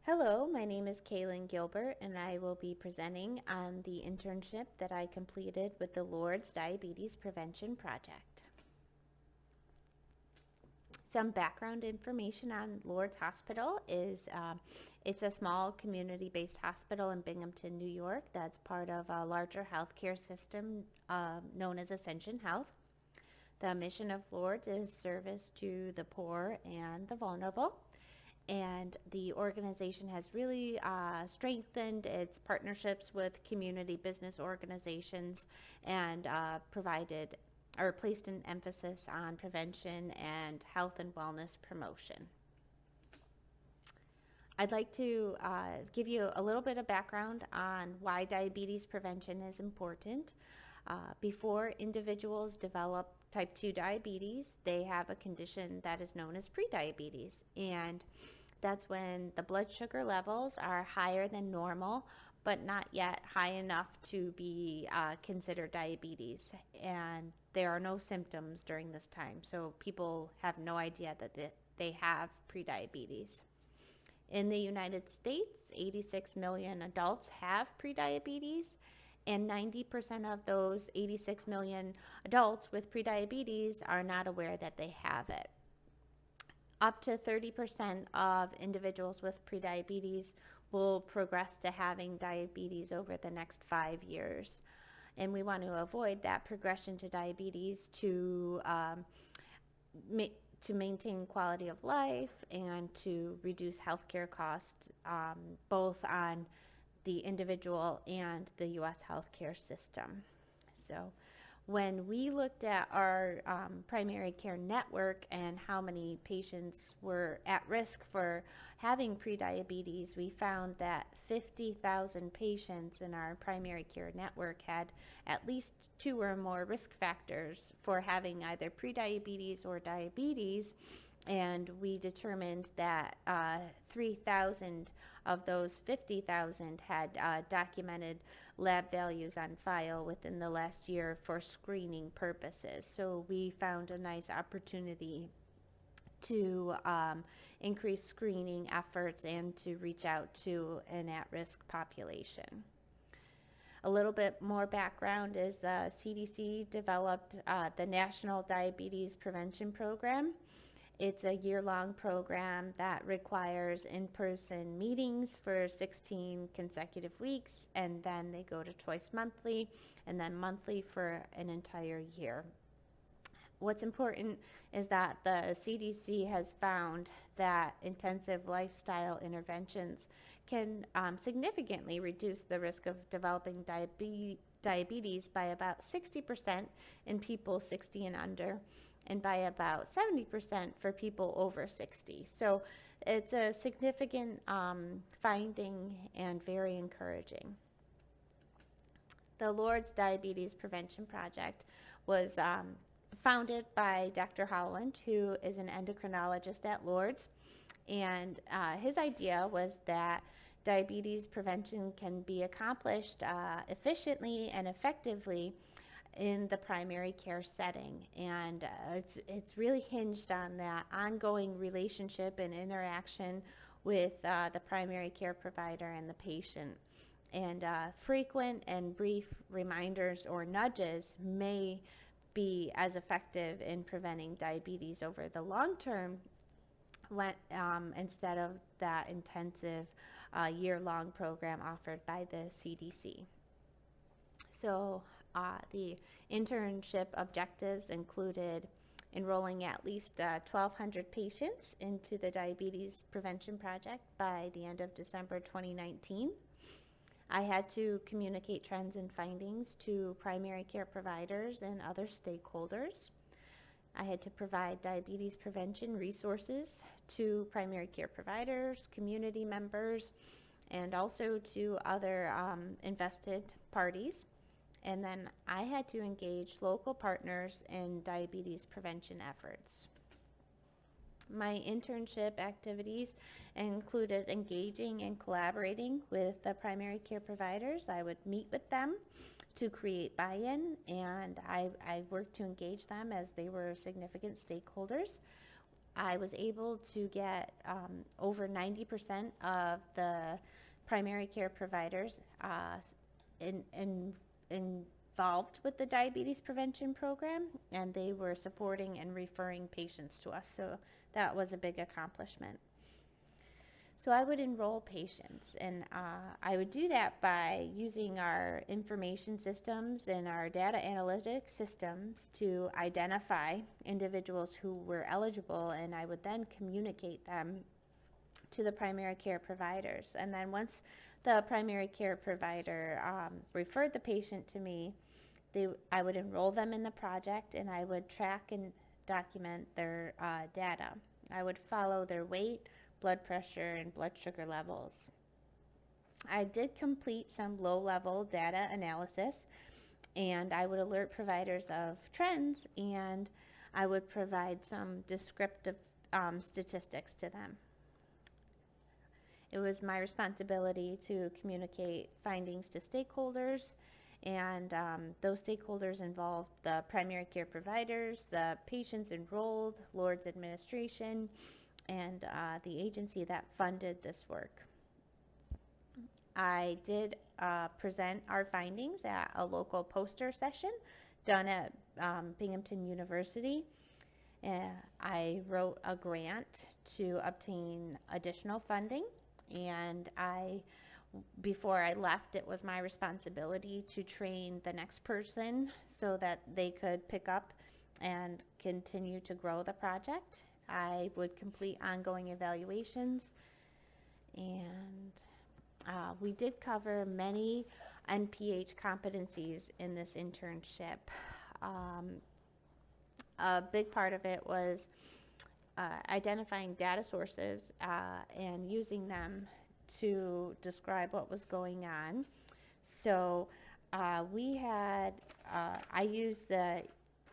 Hello, my name is Kaylin Gilbert, and I will be presenting on the internship that I completed with the Lourdes Diabetes Prevention Project. Some background information on Lourdes Hospital is it's a small community-based hospital in Binghamton, New York that's part of a larger healthcare system known as Ascension Health. The mission of Lourdes is service to the poor and the vulnerable. And the organization has really strengthened its partnerships with community business organizations and provided or placed an emphasis on prevention and health and wellness promotion. I'd like to give you a little bit of background on why diabetes prevention is important. Before individuals develop type 2 diabetes, they have a condition that is known as prediabetes, and that's when the blood sugar levels are higher than normal, but not yet high enough to be considered diabetes. And there are no symptoms during this time, so people have no idea that they have prediabetes. In the United States, 86 million adults have prediabetes, and 90% of those 86 million adults with prediabetes are not aware that they have it. Up to 30% of individuals with prediabetes will progress to having diabetes over the next 5 years. And we want to avoid that progression to diabetes to maintain quality of life and to reduce healthcare costs, both on the individual and the U.S. healthcare system. So when we looked at our primary care network and how many patients were at risk for having prediabetes, we found that 50,000 patients in our primary care network had at least 2 or more risk factors for having either prediabetes or diabetes. And we determined that 3,000 of those 50,000 had documented lab values on file within the last year for screening purposes. So we found a nice opportunity to increase screening efforts and to reach out to an at-risk population. A little bit more background is the CDC developed the National Diabetes Prevention Program. It's a year-long program that requires in-person meetings for 16 consecutive weeks, and then they go to twice monthly, and then monthly for an entire year. What's important is that the CDC has found that intensive lifestyle interventions can significantly reduce the risk of developing diabetes by about 60% in people 60 and under, and by about 70% for people over 60. So it's a significant finding and very encouraging. The Lourdes Diabetes Prevention Project was founded by Dr. Howland, who is an endocrinologist at Lourdes, and his idea was that diabetes prevention can be accomplished efficiently and effectively in the primary care setting, and it's really hinged on that ongoing relationship and interaction with the primary care provider and the patient. And frequent and brief reminders or nudges may be as effective in preventing diabetes over the long term instead of that intensive year-long program offered by the CDC. So the internship objectives included enrolling at least 1,200 patients into the Diabetes Prevention Project by the end of December 2019. I had to communicate trends and findings to primary care providers and other stakeholders. I had to provide diabetes prevention resources to primary care providers, community members, and also to other invested parties. And then I had to engage local partners in diabetes prevention efforts. My internship activities included engaging and collaborating with the primary care providers. I would meet with them to create buy-in, and I worked to engage them as they were significant stakeholders. I was able to get over 90% of the primary care providers involved with the diabetes prevention program, and they were supporting and referring patients to us. So that was a big accomplishment. So I would enroll patients, and I would do that by using our information systems and our data analytics systems to identify individuals who were eligible, and I would then communicate them to the primary care providers. And then once the primary care provider referred the patient to me, I would enroll them in the project, and I would track and document their data. I would follow their weight, blood pressure, and blood sugar levels. I did complete some low-level data analysis, and I would alert providers of trends, and I would provide some descriptive statistics to them. It was my responsibility to communicate findings to stakeholders, and those stakeholders involved the primary care providers, the patients enrolled, LORDS administration, and the agency that funded this work. I did present our findings at a local poster session done at Binghamton University. I wrote a grant to obtain additional funding, and before I left, it was my responsibility to train the next person so that they could pick up and continue to grow the project. I would complete ongoing evaluations, and we did cover many NPH competencies in this internship. A big part of it was identifying data sources and using them to describe what was going on. So I used the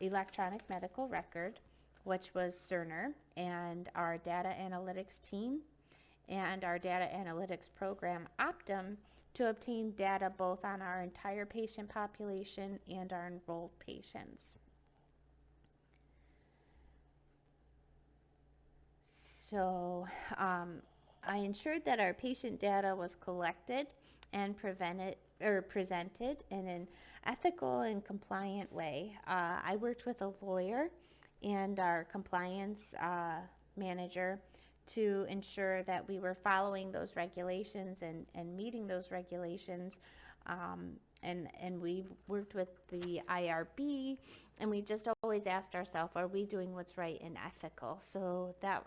electronic medical record, which was Cerner, and our data analytics team and our data analytics program, Optum, to obtain data both on our entire patient population and our enrolled patients. So I ensured that our patient data was collected and presented in an ethical and compliant way. I worked with a lawyer and our compliance manager to ensure that we were following those regulations and meeting those regulations. And we worked with the IRB, and we just always asked ourselves, are we doing what's right and ethical? So that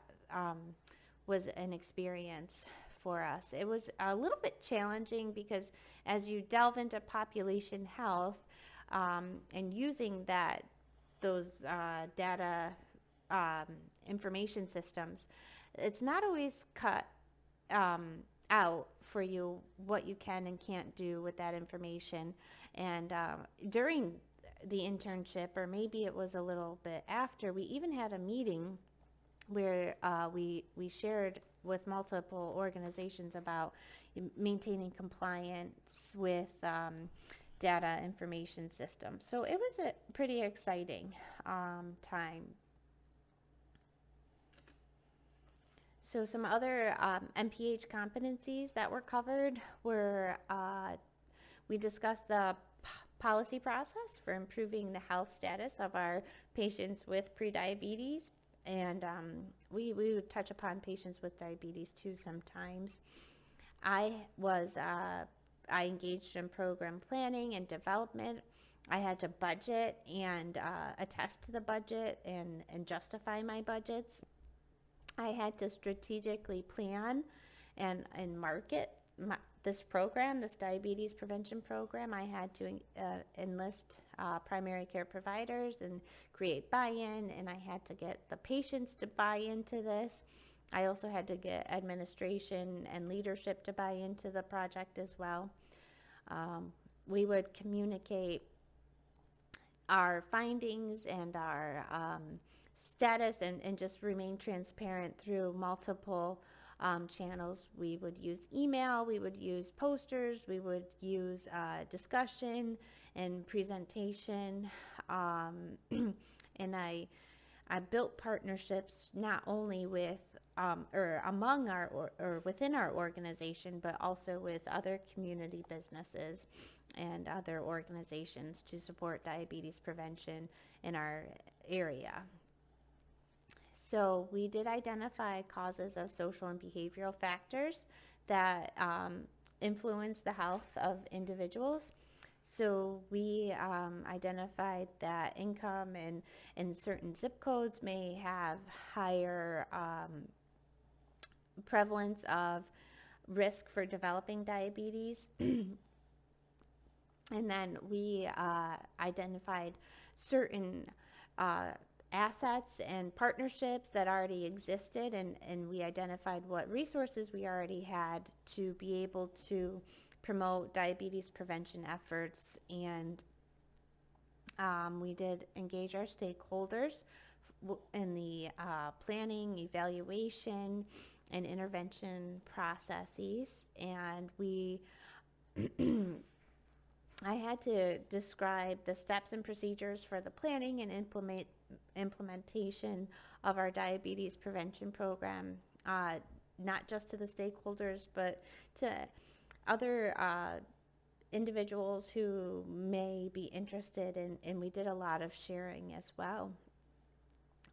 was an experience for us. It was a little bit challenging because as you delve into population health and using those data information systems, it's not always cut out for you what you can and can't do with that information. And during the internship, or maybe it was a little bit after, we even had a meeting where we shared with multiple organizations about maintaining compliance with data information systems. So it was a pretty exciting time. So some other MPH competencies that were covered were we discussed the policy process for improving the health status of our patients with prediabetes, and we would touch upon patients with diabetes too sometimes. I engaged in program planning and development. I had to budget and attest to the budget and justify my budgets. I had to strategically plan and market this program, this diabetes prevention program. I had to enlist primary care providers and create buy-in, and I had to get the patients to buy into this. I also had to get administration and leadership to buy into the project as well. We would communicate our findings and our status and just remain transparent through multiple channels. We would use email, we would use posters, we would use discussion and presentation, and I I built partnerships not only with or among our or within our organization, but also with other community businesses and other organizations to support diabetes prevention in our area. So we did identify causes of social and behavioral factors that influence the health of individuals. So we identified that income and certain zip codes may have higher prevalence of risk for developing diabetes. And then we identified certain assets and partnerships that already existed, and we identified what resources we already had to be able to promote diabetes prevention efforts. And we did engage our stakeholders in the planning, evaluation, and intervention processes. And we I had to describe the steps and procedures for the planning and implementation of our diabetes prevention program, not just to the stakeholders, but to other individuals who may be interested, and we did a lot of sharing as well.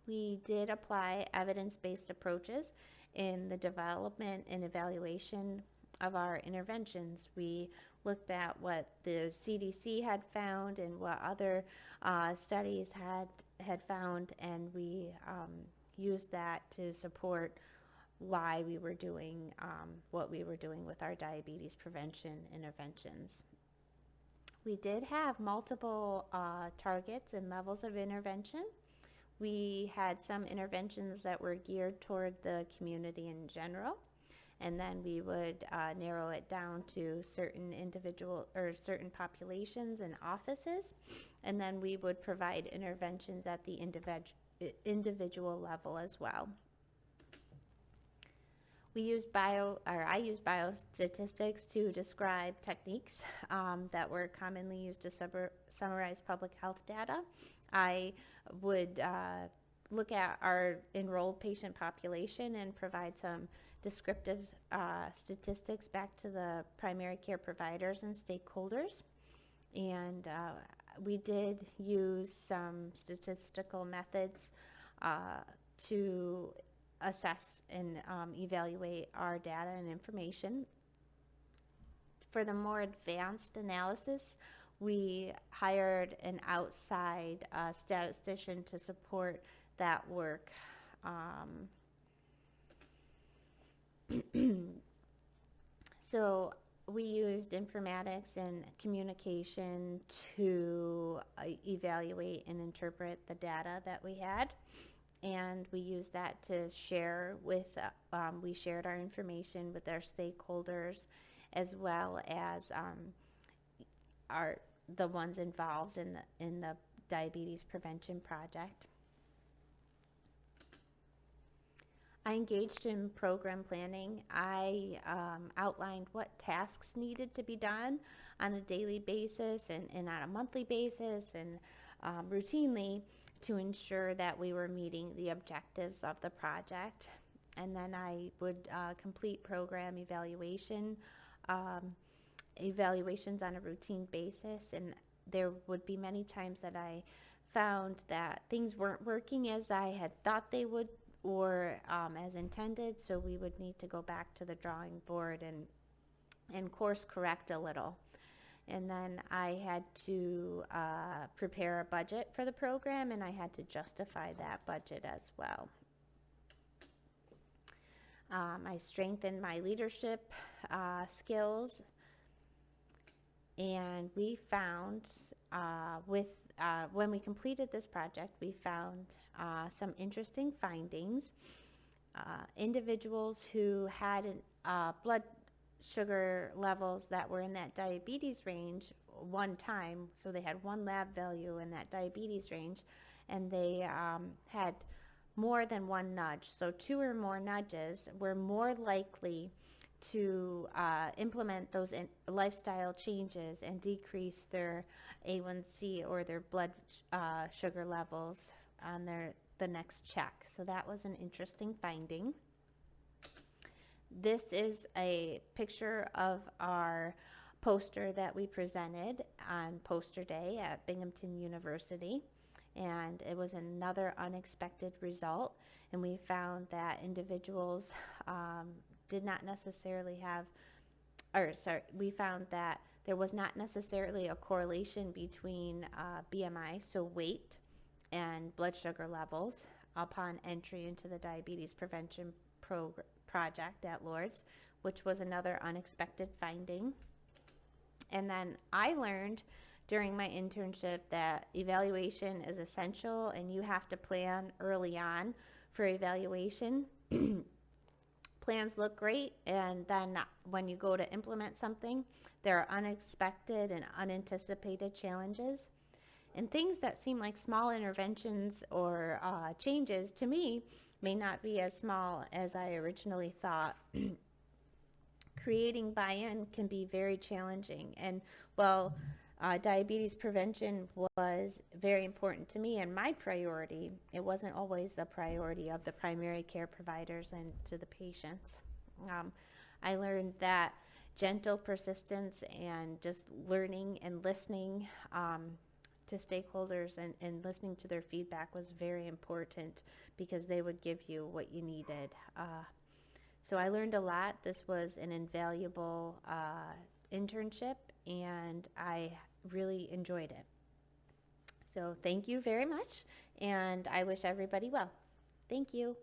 We did apply evidence-based approaches in the development and evaluation of our interventions. We looked at what the CDC had found and what other studies had found, and we used that to support why we were doing what we were doing with our diabetes prevention interventions. We did have multiple targets and levels of intervention. We had some interventions that were geared toward the community in general, and then we would narrow it down to certain individual or certain populations and offices, and then we would provide interventions at the individual level as well. I used biostatistics to describe techniques that were commonly used to summarize public health data. I would look at our enrolled patient population and provide some descriptive statistics back to the primary care providers and stakeholders. And we did use some statistical methods to assess and evaluate our data and information. For the more advanced analysis, we hired an outside statistician to support that work. So we used informatics and communication to evaluate and interpret the data that we had. And we used that to share with, we shared our information with our stakeholders, as well as the ones involved in the diabetes prevention project. I engaged in program planning. I outlined what tasks needed to be done on a daily basis and on a monthly basis and routinely to ensure that we were meeting the objectives of the project. And then I would complete program evaluations on a routine basis, and there would be many times that I found that things weren't working as I had thought they would or as intended, so we would need to go back to the drawing board and course correct a little. And then I had to prepare a budget for the program, and I had to justify that budget as well. I strengthened my leadership skills, and we found when we completed this project, we found some interesting findings. Individuals who had blood sugar levels that were in that diabetes range one time, so they had one lab value in that diabetes range, and they had more than one nudge, so 2 or more nudges, were more likely to implement those lifestyle changes and decrease their A1C or their blood sugar levels on the next check. So that was an interesting finding. This is a picture of our poster that we presented on poster day at Binghamton University, and it was another unexpected result, and we found that individuals did not necessarily have, we found that there was not necessarily a correlation between BMI, so weight, and blood sugar levels upon entry into the diabetes prevention project at Lourdes, which was another unexpected finding. And then I learned during my internship that evaluation is essential, and you have to plan early on for evaluation. Plans look great, and then when you go to implement something, there are unexpected and unanticipated challenges. And things that seem like small interventions or changes to me may not be as small as I originally thought. Creating buy-in can be very challenging, and well, diabetes prevention was very important to me and my priority. It wasn't always the priority of the primary care providers and to the patients. I learned that gentle persistence and just learning and listening to stakeholders and listening to their feedback was very important, because they would give you what you needed. So I learned a lot. This was an invaluable internship, and I really enjoyed it. So thank you very much, and I wish everybody well. Thank you.